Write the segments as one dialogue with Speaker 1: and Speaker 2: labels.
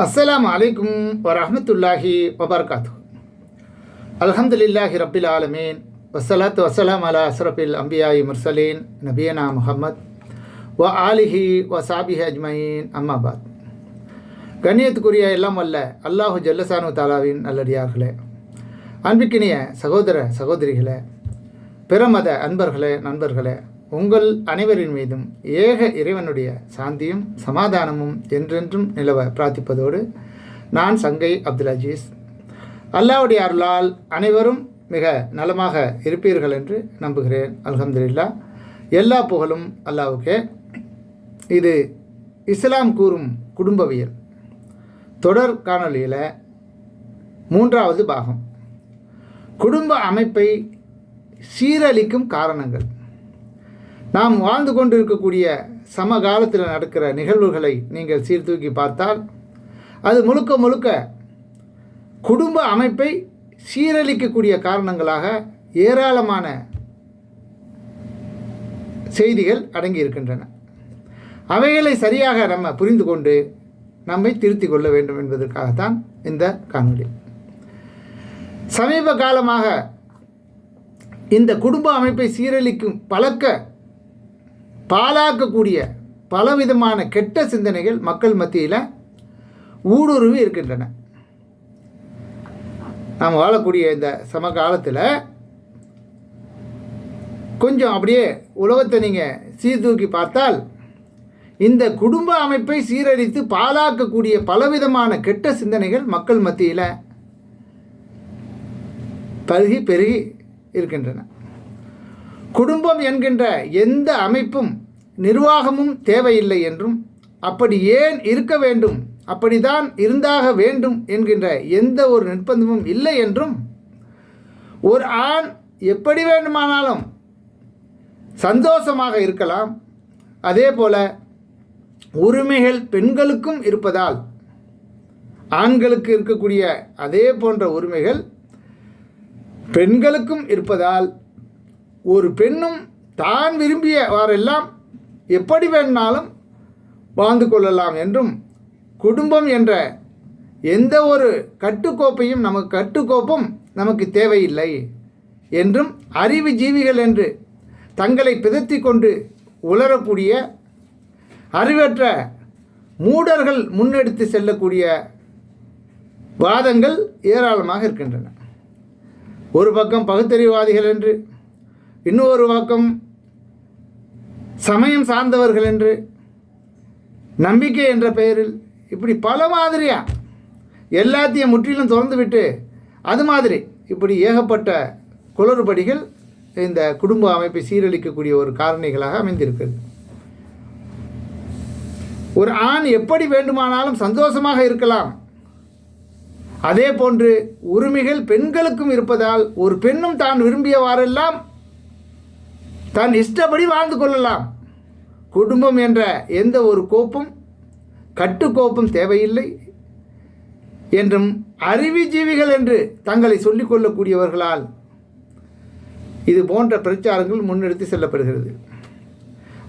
Speaker 1: அஸ்ஸலாமு அலைக்கும் வரஹ்மத்துல்லாஹி வபரகாத்துஹு. அல்ஹம்துலில்லாஹி ரப்பில் ஆலமீன் வஸ்ஸலாத்து வஸ்ஸலாம் அலா அஸ்ரஃபில் அம்பியாயி முர்சலீன் நபியனா முஹம்மத் வ ஆலிஹி வ சாபிஹி அஜ்மயின் அம்மாபாத். கண்ணியத்துக்குரிய எல்லாம் வல்ல அல்லாஹு ஜல்லசானு தாலாவின் நல்லடியார்களே, அன்பிக்கினிய சகோதர சகோதரிகளே, பிறமத அன்பர்களே, நண்பர்களே, உங்கள் அனைவரின் மீதும் ஏக இறைவனுடைய சாந்தியும் சமாதானமும் என்றென்றும் நிலவ பிரார்த்திப்பதோடு நான் சங்கை அப்துல் அஜீஸ். அல்லாஹ்வுடைய அருளால் அனைவரும் மிக நலமாக இருப்பீர்கள் என்று நம்புகிறேன். அல்ஹம்துலில்லாஹ். எல்லா புகழும் அல்லாஹ்வுக்கே. இது இஸ்லாம் கூறும் குடும்பவியல் தொடர் காணொலியில் 3வது பாகம், குடும்ப அமைப்பை சீரழிக்கும் காரணங்கள். நாம் வாழ்ந்து கொண்டிருக்கக்கூடிய சமகாலத்தில் நடக்கிற நிகழ்வுகளை நீங்கள் சீர்தூக்கி பார்த்தால் அது முழுக்க முழுக்க குடும்ப அமைப்பை சீரழிக்கக்கூடிய காரணங்களாக ஏராளமான செய்திகள் அடங்கி இருக்கின்றன. அவைகளை சரியாக நம்ம புரிந்து கொண்டு நம்மை திருத்திக் கொள்ள வேண்டும் என்பதற்காகத்தான் இந்த காணொளி. சமீப காலமாக இந்த குடும்ப அமைப்பை சீரழிக்கும் பாழாக்கக்கூடிய பலவிதமான கெட்ட சிந்தனைகள் மக்கள் மத்தியில் ஊடுருவி இருக்கின்றன. நாம் வாழக்கூடிய இந்த சமகாலத்தில் கொஞ்சம் அப்படியே உலகத்தை நீங்கள் சீர்தூக்கி பார்த்தால் இந்த குடும்ப அமைப்பை சீரழித்து பாழாக்கக்கூடிய பலவிதமான கெட்ட சிந்தனைகள் மக்கள் மத்தியில் பெருகி இருக்கின்றன. குடும்பம் என்கின்ற எந்த அமைப்பும் நிர்வாகமும் தேவையில்லை என்றும், அப்படி ஏன் இருக்க வேண்டும், அப்படித்தான் இருந்தாக வேண்டும் என்கின்ற எந்த ஒரு நிர்பந்தமும் இல்லை என்றும், ஒரு ஆண் எப்படி வேண்டுமானாலும் சந்தோஷமாக இருக்கலாம், அதே போல உரிமைகள் பெண்களுக்கும் இருப்பதால் ஆண்களுக்கு இருக்கக்கூடிய அதே போன்ற உரிமைகள் பெண்களுக்கும் இருப்பதால் ஒரு பெண்ணும் தான் விரும்பியவாறெல்லாம் எப்படி வேணாலும் வாழ்ந்து கொள்ளலாம் என்றும், குடும்பம் என்ற எந்த ஒரு கட்டுக்கோப்பும் நமக்கு தேவையில்லை என்றும், அறிவு ஜீவிகள் என்று தங்களை பிதற்றி கொண்டு உலரக்கூடிய அறிவற்ற மூடர்கள் முன்னெடுத்து செல்லக்கூடிய வாதங்கள் ஏராளமாக இருக்கின்றன. ஒரு பக்கம் பகுத்தறிவாதிகள் என்று, இன்னொரு பக்கம் சமயம் சார்ந்தவர்கள் என்று, நம்பிக்கை என்ற பெயரில் இப்படி பல மாதிரியாக எல்லாத்தையும் முற்றிலும் திறந்து விட்டு அது மாதிரி இப்படி ஏகப்பட்ட குளறுபடிகள் இந்த குடும்ப அமைப்பை சீரழிக்கக்கூடிய ஒரு காரணிகளாக அமைந்திருக்கிறது. ஒரு ஆண் எப்படி வேண்டுமானாலும் சந்தோஷமாக இருக்கலாம், அதே போன்று உரிமைகள் பெண்களுக்கும் இருப்பதால் ஒரு பெண்ணும் தான் விரும்பியவாறெல்லாம் தான் இஷ்டப்படி வாழ்ந்து கொள்ளலாம். குடும்பம் என்ற எந்த ஒரு கட்டுக்கோப்பும் தேவையில்லை என்றும் அறிவுஜீவிகள் என்று தங்களை சொல்லிக் கொள்ளக்கூடியவர்களால் இது போன்ற பிரச்சாரங்கள் முன்னெடுத்து செல்லப்படுகிறது.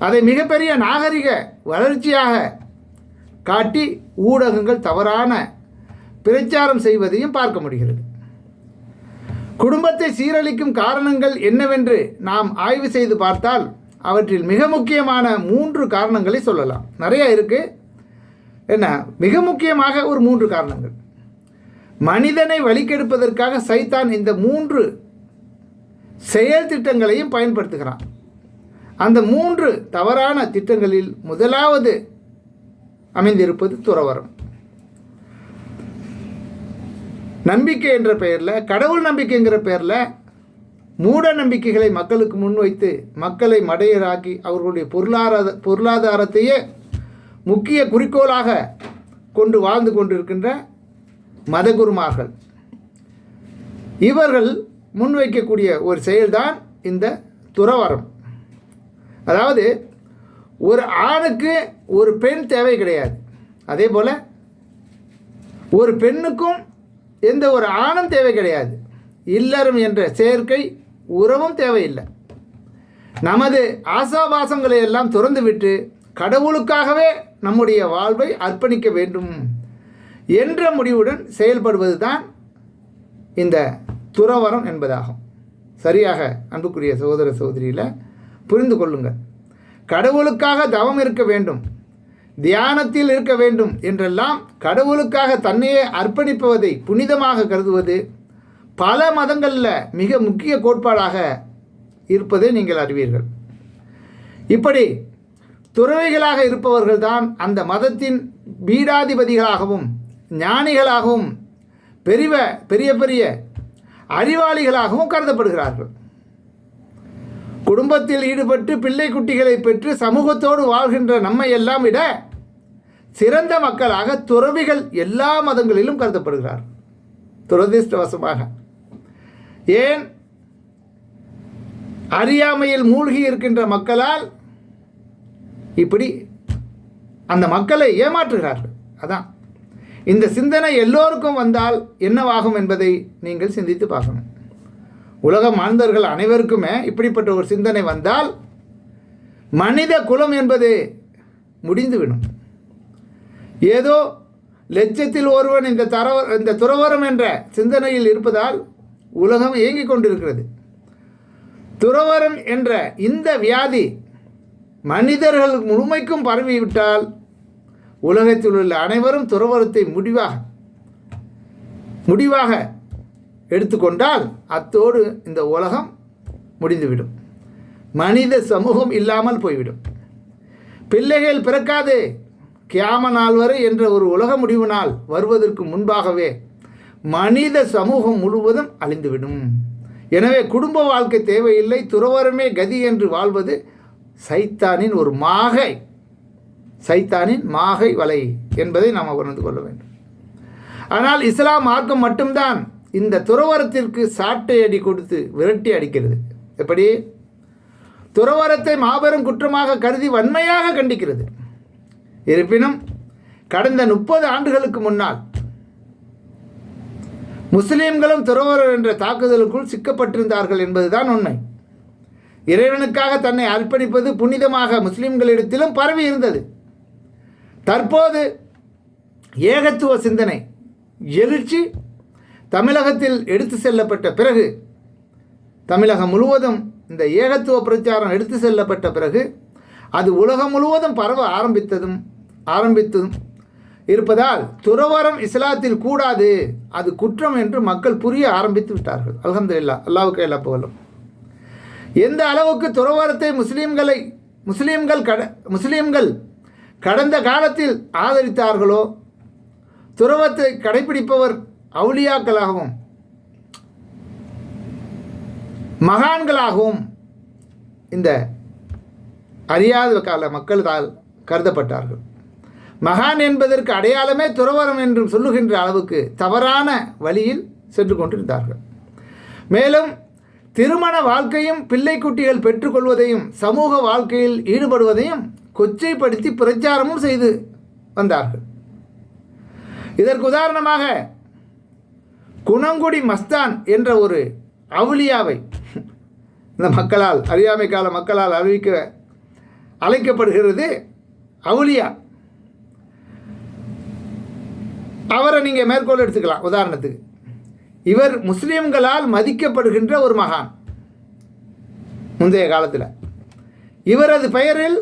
Speaker 1: அதை மிகப்பெரிய நாகரிக வளர்ச்சியாக காட்டி ஊடகங்கள் தவறான பிரச்சாரம் செய்வதையும் பார்க்க முடிகிறது. குடும்பத்தை சீரழிக்கும் காரணங்கள் என்னவென்று நாம் ஆய்வு செய்து பார்த்தால் அவற்றில் மிக முக்கியமான 3 காரணங்களை சொல்லலாம். நிறைய இருக்குது. என்ன மிக முக்கியமாக ஒரு 3 காரணங்கள். மனிதனை வழிகெடுப்பதற்காக சைத்தான் இந்த 3 செயல் திட்டங்களையும் பயன்படுத்துகிறான். அந்த 3 தவறான திட்டங்களில் முதலாவது அமைந்திருப்பது துறவறம். நம்பிக்கை என்ற பெயரில், கடவுள் நம்பிக்கைங்கிற பெயரில் மூட நம்பிக்கைகளை மக்களுக்கு முன்வைத்து மக்களை மடையராக்கி அவர்களுடைய பொருளாதாரத்தையே முக்கிய குறிக்கோளாக கொண்டு வாழ்ந்து கொண்டிருக்கின்ற மதகுருமார்கள், இவர்கள் முன்வைக்கக்கூடிய ஒரு செயல்தான் இந்த துறவறம். அதாவது ஒரு ஆணுக்கு ஒரு பெண் தேவை கிடையாது, அதே போல் ஒரு பெண்ணுக்கும் எந்த ஒரு ஆணும் தேவை கிடையாது. இல்லறம் என்ற சேர்க்கை உறவும் தேவையில்லை. நமது ஆசாபாசங்களை எல்லாம் துறந்துவிட்டு கடவுளுக்காகவே நம்முடைய வாழ்வை அர்ப்பணிக்க வேண்டும் என்ற முடிவுடன் செயல்படுவது தான் இந்த துறவறம் என்பதாகும். சரியாக அன்புக்குரிய சகோதர சகோதரியில் புரிந்து கொள்ளுங்கள். கடவுளுக்காக தவம் இருக்க வேண்டும், தியானத்தில் இருக்க வேண்டும் என்றெல்லாம் கடவுளுக்காக தன்னையே அர்ப்பணிப்பதை புனிதமாக கருதுவது பல மதங்களில் மிக முக்கிய கோட்பாடாக இருப்பதை நீங்கள் அறிவீர்கள். இப்படி துறவிகளாக இருப்பவர்கள்தான் அந்த மதத்தின் பீடாதிபதிகளாகவும் ஞானிகளாகவும் பெரிய பெரிய அறிவாளிகளாகவும் கருதப்படுகிறார்கள். குடும்பத்தில் ஈடுபட்டு பிள்ளை குட்டிகளை பெற்று சமூகத்தோடு வாழ்கின்ற நம்மை எல்லாம் விட சிறந்த மக்களாக துறவிகள் எல்லா மதங்களிலும் கருதப்படுகிறார்கள். துரதிர்ஷ்டவசமாக ஏன் அறியாமையில் மூழ்கி இருக்கின்ற மக்களால் இப்படி அந்த மக்களை ஏமாற்றுகிறார்கள். அதான் இந்த சிந்தனை எல்லோருக்கும் வந்தால் என்னவாகும் என்பதை நீங்கள் சிந்தித்து பார்க்கணும். உலக மாந்தர்கள் அனைவருக்குமே இப்படிப்பட்ட ஒரு சிந்தனை வந்தால் மனித குலம் என்பது முடிந்துவிடும். ஏதோ லட்சத்தில் ஒருவன் இந்த துறவரம் என்ற சிந்தனையில் இருப்பதால் உலகம் இயங்கிக் கொண்டிருக்கிறது. துறவரம் என்ற இந்த வியாதி மனிதர்கள் முழுமைக்கும் பரவிவிட்டால் உலகத்தில் உள்ள அனைவரும் துறவரத்தை முடிவாக எடுத்துக்கொண்டால் அத்தோடு இந்த உலகம் முடிந்துவிடும். மனித சமூகம் இல்லாமல் போய்விடும். பிள்ளைகள் பிறக்காது கியாம நாள் வரை என்ற ஒரு உலக முடிவு நாள் வருவதற்கு முன்பாகவே மனித சமூகம் முழுவதும் அழிந்துவிடும். எனவே குடும்ப வாழ்க்கை தேவையில்லை, துறவரமே கதி என்று வாழ்வது சைத்தானின் ஒரு சைத்தானின் மாகை வலை என்பதை நாம் உணர்ந்து கொள்ள வேண்டும். ஆனால் இஸ்லாம் மார்க்கம் மட்டும்தான் இந்த துறவரத்திற்கு சாட்டை அடி கொடுத்து விரட்டி அடிக்கிறது. எப்படி? துறவரத்தை மாபெரும் குற்றமாக கருதி வன்மையாக கண்டிக்கிறது. இருப்பினும் கடந்த 30 ஆண்டுகளுக்கு முன்னால் முஸ்லீம்களும் துறவரம் என்ற தாக்குதலுக்குள் சிக்கப்பட்டிருந்தார்கள் என்பதுதான் உண்மை. இறைவனுக்காக தன்னை அர்ப்பணிப்பது புனிதமாக முஸ்லீம்களிடத்திலும் பரவி இருந்தது. தற்போது ஏகத்துவ சிந்தனை எழுச்சி தமிழகத்தில் எடுத்து செல்லப்பட்ட பிறகு, தமிழகம் முழுவதும் இந்த ஏகத்துவ பிரச்சாரம் எடுத்து செல்லப்பட்ட பிறகு அது உலகம் முழுவதும் பரவ ஆரம்பித்தும் இருப்பதால் துறவரம் இஸ்லாத்தில் கூடாது, அது குற்றம் என்று மக்கள் புரிய ஆரம்பித்து விட்டார்கள். அல்ஹம்துலில்லாஹ், அல்லாஹ்வுக்கு எல்லா புகழும். எந்த அளவுக்கு துறவரத்தை முஸ்லீம்கள் கடந்த காலத்தில் ஆதரித்தார்களோ, துறவத்தை கடைபிடிப்பவர் அவுலியாக்களாகவும் மகான்களாகவும் இந்த அறியாத கால மக்களால் கருதப்பட்டார்கள். மகான் என்பதற்கு அடையாளமே துறவரம் என்று சொல்லுகின்ற அளவுக்கு தவறான வழியில் சென்று கொண்டிருந்தார்கள். மேலும் திருமண வாழ்க்கையும் பிள்ளை குட்டிகள் பெற்றுக்கொள்வதையும் சமூக வாழ்க்கையில் ஈடுபடுவதையும் கொச்சைப்படுத்தி பிரச்சாரமும் செய்து வந்தார்கள். இதற்கு உதாரணமாக குணங்குடி மஸ்தான் என்ற ஒரு அவுலியாவை இந்த மக்களால், அறியாமை கால மக்களால் அழைக்கப்படுகிறது அவுலியா. அவரை நீங்கள் மேற்கோள் எடுத்துக்கலாம். உதாரணத்துக்கு, இவர் முஸ்லீம்களால் மதிக்கப்படுகின்ற ஒரு மகான். முந்தைய காலத்தில் இவரது பெயரில்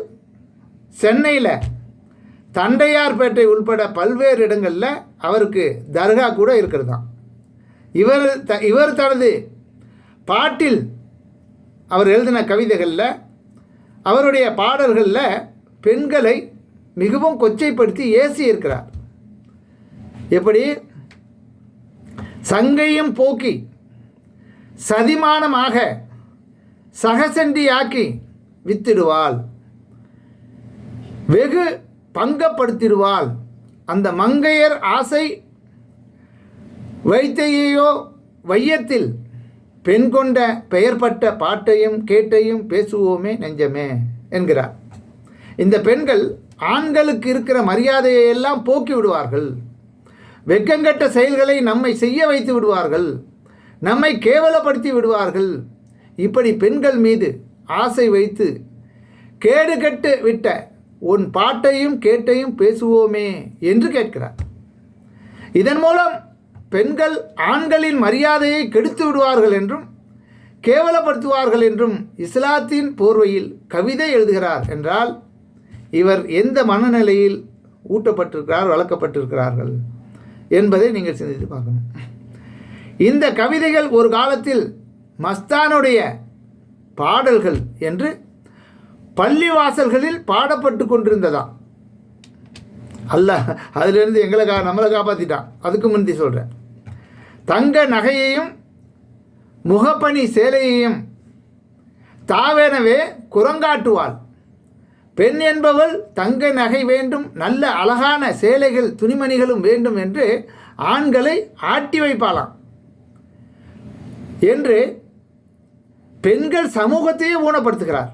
Speaker 1: சென்னையில் தண்டையார்பேட்டை உள்பட பல்வேறு இடங்களில் அவருக்கு தர்கா கூட இருக்கிறது தான். இவர் தனது பாட்டில் அவர் எழுதின கவிதைகளில், அவருடைய பாடல்களில் பெண்களை மிகவும் கொச்சைப்படுத்தி ஏசி இருக்கிறார். எப்படி? சங்கையும் போக்கி சதிமானமாக சகசண்டியாக்கி வித்திடுவாள், வெகு பங்கப்படுத்திடுவாள், அந்த மங்கையர் ஆசை வைத்தையோ வையத்தில் பெண் கொண்ட பெயர்பட்ட பாட்டையும் கேட்டையும் பேசுவோமே நெஞ்சமே என்கிறார். இந்த பெண்கள் ஆண்களுக்கு இருக்கிற மரியாதையை எல்லாம் போக்கி விடுவார்கள், வெட்கங்கட்ட செயல்களை நம்மை செய்ய வைத்து விடுவார்கள், நம்மை கேவலப்படுத்தி விடுவார்கள். இப்படி பெண்கள் மீது ஆசை வைத்து கேடு கட்டு விட்ட உன் பாட்டையும் கேட்டையும் பேசுவோமே என்று கேட்கிறார். இதன் மூலம் பெண்கள் ஆண்களின் மரியாதையை கெடுத்து விடுவார்கள் என்றும் கேவலப்படுத்துவார்கள் என்றும் இஸ்லாத்தின் போர்வையில் கவிதை எழுதுகிறார் என்றால் இவர் எந்த மனநிலையில் ஊட்டப்பட்டிருக்கிறார், வளர்க்கப்பட்டிருக்கிறார்கள் என்பதை நீங்கள் சிந்தித்து பார்க்கணும். இந்த கவிதைகள் ஒரு காலத்தில் மஸ்தானுடைய பாடல்கள் என்று பள்ளிவாசல்களில் பாடப்பட்டு கொண்டிருந்ததா. அல்லாஹ் அதிலிருந்து நம்மளை காப்பாற்றிட்டான். அதுக்கு முந்தி சொல்கிறேன், தங்க நகையையும் முகப்பணி சேலையையும் தாவெனவே குரங்காட்டுவாள். பெண் என்பவள் தங்க நகை வேண்டும், நல்ல அழகான சேலைகள் துணிமணிகளும் வேண்டும் என்று ஆண்களை ஆட்டி வைப்பாளாம் என்று பெண்கள் சமூகத்தையே ஊனப்படுத்துகிறார்.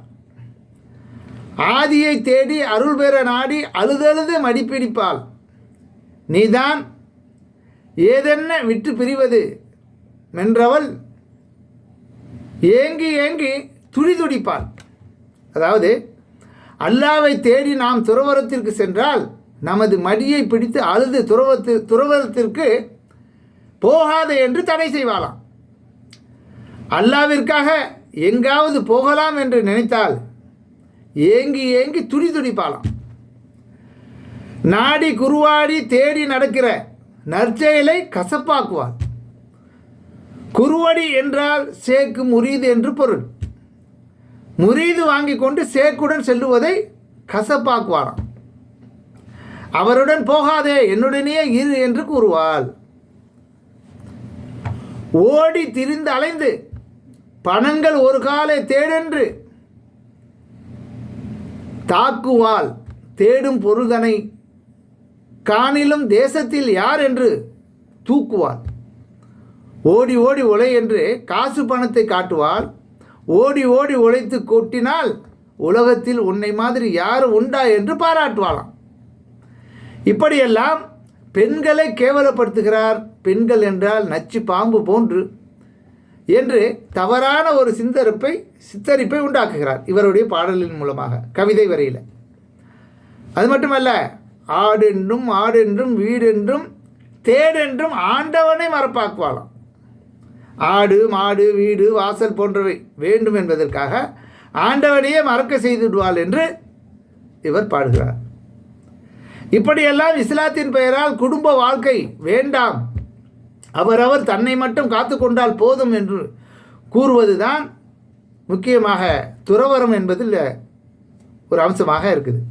Speaker 1: ஆதியை தேடி அருள் பெற நாடி அழுதழுது மடிப்பிடிப்பாள். நீதான் ஏதென்ன விட்டு பிரிவது மென்றவள் ஏங்கி ஏங்கி துடிதுடிப்பாள். அதாவது அல்லாவை தேடி நாம் துறவரத்திற்கு சென்றால் நமது மடியை பிடித்து அழுது துறவரத்திற்கு போகாது என்று தடை செய்வாளாம். அல்லாவிற்காக எங்காவது போகலாம் என்று நினைத்தால் ஏங்கி ஏங்கி துடிப்பாளாம். நாடி குருவாடி தேடி நடக்கிற நற்செயலை கசப்பாக்குவாள். குருவடி என்றால் சேக்கு முரீது என்று பொருள். முரீது வாங்கி கொண்டு சேக்குடன் செல்லுவதை கசப்பாக்குவாராம். அவருடன் போகாதே, என்னுடனே இரு என்று கூறுவாள். ஓடி திரிந்து அலைந்து பணங்கள் ஒரு காலை தேடென்று தாக்குவாள். தேடும் பொருள்தனை காணிலும் தேசத்தில் யார் என்று தூக்குவாள். ஓடி ஓடி உழை என்று காசு பணத்தை காட்டுவாள். ஓடி ஓடி உழைத்து கொட்டினால் உலகத்தில் உன்னை மாதிரி யார் உண்டா என்று பாராட்டுவாளாம். இப்படியெல்லாம் பெண்களை கேவலப்படுத்துகிறார். பெண்கள் என்றால் நச்சு பாம்பு போன்று என்று தவறான ஒரு சித்தரிப்பை உண்டாக்குகிறார் இவருடைய பாடலின் மூலமாக, கவிதை வரையில். அது மட்டுமல்ல, ஆடென்றும் வீடென்றும் தேடென்றும் ஆண்டவனை மறப்பாக்குவாளாம். ஆடு மாடு வீடு வாசல் போன்றவை வேண்டும் என்பதற்காக ஆண்டவனையே மறக்க செய்துவிடுவாள் என்று இவர் பாடுகிறார். இப்படியெல்லாம் இஸ்லாத்தின் பெயரால் குடும்ப வாழ்க்கை வேண்டாம், அவரவர் தன்னை மட்டும் காத்து கொண்டால் போதும் என்று கூறுவதுதான் முக்கியமாக துறவரம் என்பதில் ஒரு அம்சமாக இருக்குது.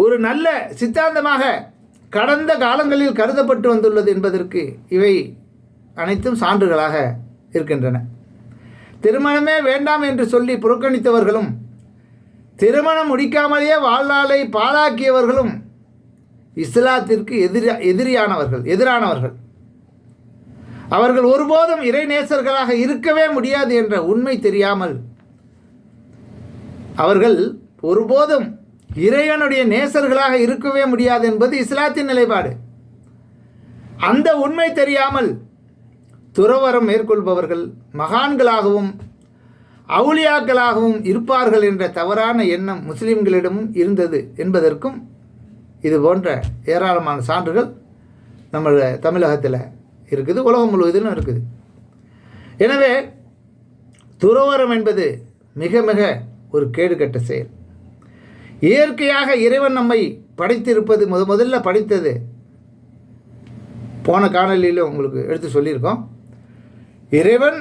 Speaker 1: ஒரு நல்ல சித்தாந்தமாக கடந்த காலங்களில் கருதப்பட்டு வந்துள்ளது என்பதற்கு இவை அனைத்தும் சான்றுகளாக இருக்கின்றன. திருமணமே வேண்டாம் என்று சொல்லி புறக்கணித்தவர்களும் திருமணம் முடிக்காமலேயே வாழ்நாளை பாழாக்கியவர்களும் இஸ்லாத்திற்கு எதிரானவர்கள். அவர்கள் ஒருபோதும் இறைநேசர்களாக இருக்கவே முடியாது என்ற உண்மை தெரியாமல் அவர்கள் ஒருபோதும் இறைவனுடைய நேசர்களாக இருக்கவே முடியாது என்பது இஸ்லாத்தின் நிலைப்பாடு. அந்த உண்மை தெரியாமல் துறவரம் மேற்கொள்பவர்கள் மகான்களாகவும் அவுலியாக்களாகவும் இருப்பார்கள் என்ற தவறான எண்ணம் முஸ்லிம்களிடமும் இருந்தது என்பதற்கும் இது போன்ற ஏராளமான சான்றுகள் நம்ம தமிழகத்தில் இருக்குது, உலகம் முழுவதிலும் இருக்குது. எனவே துறவரம் என்பது மிக மிக ஒரு கேடுகட்ட செயல். இயற்கையாக இறைவன் நம்மை படைத்திருப்பது முதல்ல படைத்தது போன காணொலியில் உங்களுக்கு எடுத்து சொல்லியிருக்கோம். இறைவன்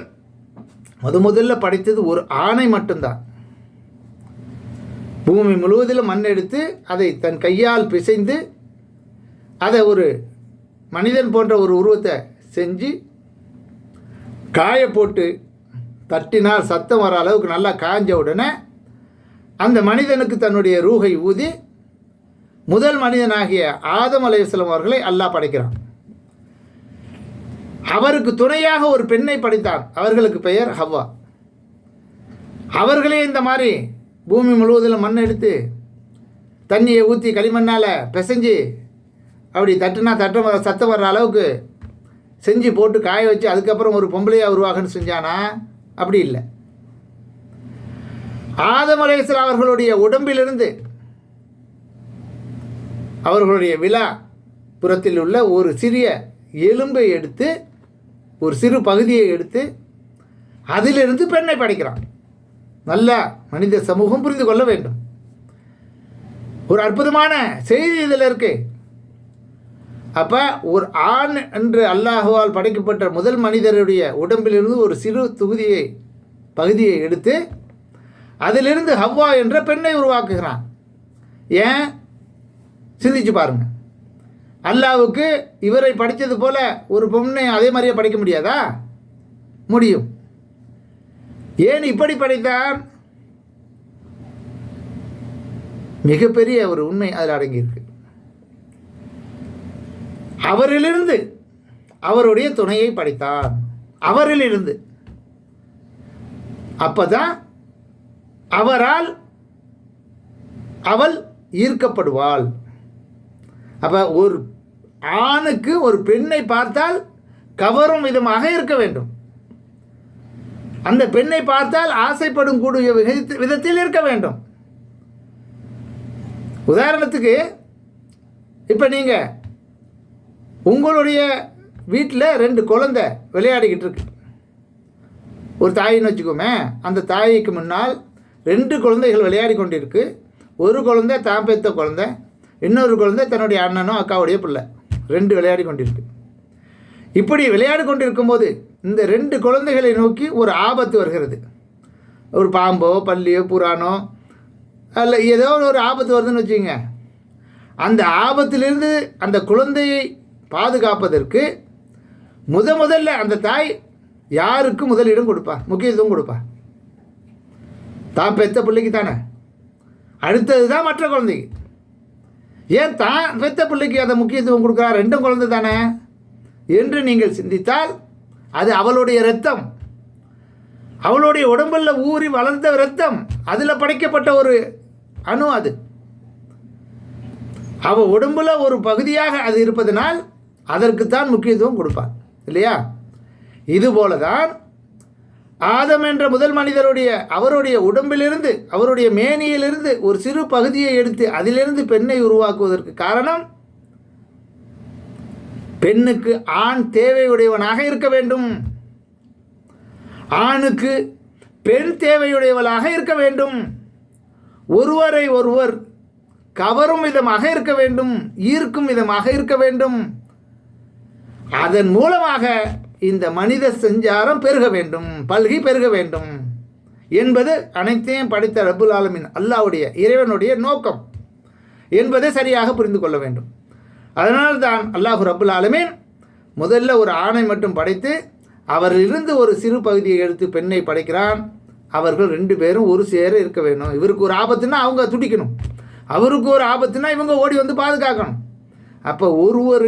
Speaker 1: முதல்ல படைத்தது ஒரு ஆணை மட்டும்தான். பூமி முழுவதிலும் மண் எடுத்து அதை தன் கையால் பிசைந்து அதை ஒரு மனிதன் போன்ற ஒரு உருவத்தை செஞ்சு காய போட்டு தட்டினால் சத்தம் வர அளவுக்கு நல்லா காய்ஞ்ச உடனே அந்த மனிதனுக்கு தன்னுடைய ரூஹை ஊதி முதல் மனிதனாகிய ஆதம் அலைஹிஸ்ஸலாம் அவர்களை அல்லாஹ் படைக்கிறான். அவருக்கு துணையாக ஒரு பெண்ணை படைத்தான். அவர்களுக்கு பெயர் ஹவ்வா. அவர்களே இந்த மாதிரி பூமி முழுவதிலும் மண் எடுத்து தண்ணியை ஊற்றி களிமண்ணால் பிசைஞ்சு அப்படி தட்டுனா சத்தம் வர்ற அளவுக்கு செஞ்சு போட்டு காய வச்சு அதுக்கப்புறம் ஒரு பொம்பளையாக உருவாகன்னு செஞ்சானா? அப்படி இல்லை. ஆதம் அலைஹிஸ்ஸலாம் அவர்களுடைய உடம்பிலிருந்து அவர்களுடைய விலா புறத்தில் உள்ள ஒரு சிறிய எலும்பை எடுத்து, ஒரு சிறு பகுதியை எடுத்து அதிலிருந்து பெண்ணை படைக்கிறான். நல்லா மனித சமூகம் புரிந்து கொள்ள வேண்டும். ஒரு அற்புதமான செய்தி இதில் இருக்கு. அப்போ ஒரு ஆண் என்று அல்லாஹுவால் படைக்கப்பட்ட முதல் மனிதருடைய உடம்பிலிருந்து ஒரு சிறு பகுதியை எடுத்து அதிலிருந்து ஹவ்வா என்ற பெண்ணை உருவாக்குகிறான். ஏன் சிந்திச்சு பாருங்கள். அல்லாஹ்வுக்கு இவரை படித்தது போல ஒரு பொண்ணை அதே மாதிரியே படைக்க முடியாதா? முடியும். ஏன் இப்படி படைத்தான்? மிகப்பெரிய ஒரு உண்மை அதில் அடங்கியிருக்கு. அவரிலிருந்து அவருடைய துணையை படைத்தான். அவரிலிருந்து. அப்பதான் அவரால் அவள் ஈர்க்கப்படுவாள். அப்ப ஒரு ஆணுக்கு ஒரு பெண்ணை பார்த்தால் கவரும் விதமாக இருக்க வேண்டும். அந்த பெண்ணை பார்த்தால் ஆசைப்படும் கூடிய விதத்தில் இருக்க வேண்டும். உதாரணத்துக்கு இப்போ நீங்கள் உங்களுடைய வீட்டில் 2 குழந்தை விளையாடிக்கிட்டு இருக்கு. ஒரு தாயின்னு வச்சுக்கோமே. அந்த தாய்க்கு முன்னால் 2 குழந்தைகள் விளையாடி கொண்டிருக்கு. ஒரு குழந்தை தான் பெற்ற குழந்தை, இன்னொரு குழந்தை தன்னுடைய அண்ணனோ அக்காவுடைய பிள்ளை. 2 விளையாடி கொண்டிருக்கு. இப்படி விளையாடி கொண்டிருக்கும்போது இந்த 2 குழந்தைகளை நோக்கி ஒரு ஆபத்து வருகிறது. ஒரு பாம்போ பல்லியோ புறானோ அல்ல ஏதோ ஒரு ஆபத்து வருதுன்னு வச்சுக்கோங்க. அந்த ஆபத்திலிருந்து அந்த குழந்தையை பாதுகாப்பதற்கு முதல்ல அந்த தாய் யாருக்கு முதலிடம் கொடுப்பா, முக்கியத்துவம் கொடுப்பா? தான் பெற்ற பிள்ளைக்கு தானே. அடுத்தது தான் மற்ற குழந்தைக்கு. ஏன் தான் பெற்ற பிள்ளைக்கு அதை முக்கியத்துவம் கொடுக்குறா? 2 குழந்தை தானே என்று நீங்கள் சிந்தித்தால் அது அவளுடைய இரத்தம், அவளுடைய உடம்பில் ஊறி வளர்ந்த இரத்தம், அதில் படைக்கப்பட்ட ஒரு அணு. அது அவள் உடம்புல ஒரு பகுதியாக அது இருப்பதனால் அதற்குத்தான் முக்கியத்துவம் கொடுப்பார் இல்லையா? இதுபோல தான் ஆதம் என்ற முதல் மனிதருடைய அவருடைய உடம்பிலிருந்து அவருடைய மேனியிலிருந்து ஒரு சிறு பகுதியை எடுத்து அதிலிருந்து பெண்ணை உருவாக்குவதற்கு காரணம், பெண்ணுக்கு ஆண் தேவையுடையவனாக இருக்க வேண்டும், ஆணுக்கு பெண் தேவையுடையவளாக இருக்க வேண்டும், ஒருவரை ஒருவர் கவரும் விதமாக இருக்க வேண்டும், ஈர்க்கும் விதமாக இருக்க வேண்டும். அதன் மூலமாக இந்த மனித சஞ்சாரம் பெருக வேண்டும், பல்கி பெருக வேண்டும் என்பது அனைத்தையும் படைத்த ரப்புல் ஆலமீன் அல்லாஹ்வுடைய இறைவனுடைய நோக்கம் என்பதை சரியாக புரிந்து கொள்ள வேண்டும். அதனால்தான் அல்லாஹ் ரப்புல் ஆலமீன் முதல்ல ஒரு ஆணை மட்டும் படைத்து அவரிலிருந்து ஒரு சிறு பகுதியை எடுத்து பெண்ணை படைக்கிறான். அவர்கள் 2 பேரும் ஒரு சேர இருக்க வேணும். இவருக்கு ஒரு ஆபத்துன்னா அவங்க துடிக்கணும், அவருக்கு ஒரு ஆபத்துன்னா இவங்க ஓடி வந்து பாதுகாக்கணும். அப்போ ஒருவர்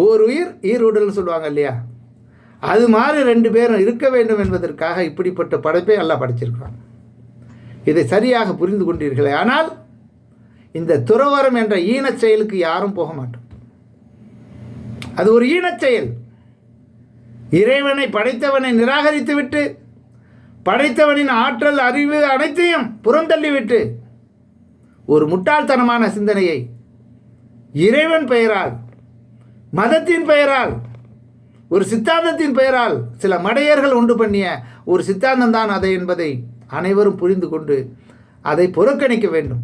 Speaker 1: ஓர் உயிர் ஈருடல்னு சொல்லுவாங்க இல்லையா? அது மாதிரி 2 பேரும் இருக்க வேண்டும் என்பதற்காக இப்படிப்பட்ட படைப்பை எல்லாம் படைச்சிருக்கிறான். இதை சரியாக புரிந்து கொண்டீர்களே ஆனால் இந்த துறவரம் என்ற ஈனச் செயலுக்கு யாரும் போக மாட்டோம். அது ஒரு ஈனச் செயல். இறைவனை படைத்தவனை நிராகரித்துவிட்டு படைத்தவனின் ஆற்றல் அறிவு அனைத்தையும் புறந்தள்ளிவிட்டு ஒரு முட்டாள்தனமான சிந்தனையை இறைவன் பெயரால், மதத்தின் பெயரால், ஒரு சித்தாந்தத்தின் பெயரால் சில மடையர்கள் உண்டு பண்ணிய ஒரு சித்தாந்தம்தான் அதை என்பதை அனைவரும் புரிந்து கொண்டு அதை புறக்கணிக்க வேண்டும்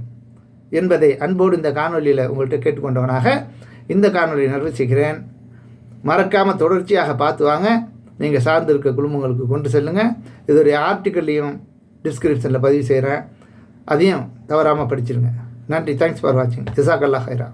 Speaker 1: என்பதை அன்போடு இந்த காணொலியில் உங்கள்கிட்ட கேட்டுக்கொண்டவனாக இந்த காணொலியை நிறைவு செய்கிறேன். மறக்காமல் தொடர்ச்சியாக பார்த்து வாங்க. நீங்கள் சார்ந்திருக்க குடும்பங்களுக்கு கொண்டு செல்லுங்கள். இதோடைய ஆர்டிக்கல்லையும் டிஸ்கிரிப்ஷனில் பதிவு செய்கிறேன், அதையும் தவறாமல் படிச்சிருங்க. நன்றி. தேங்க்ஸ் ஃபார் வாட்சிங். ஜஸாக்கல்லாஹ் ஹைரா.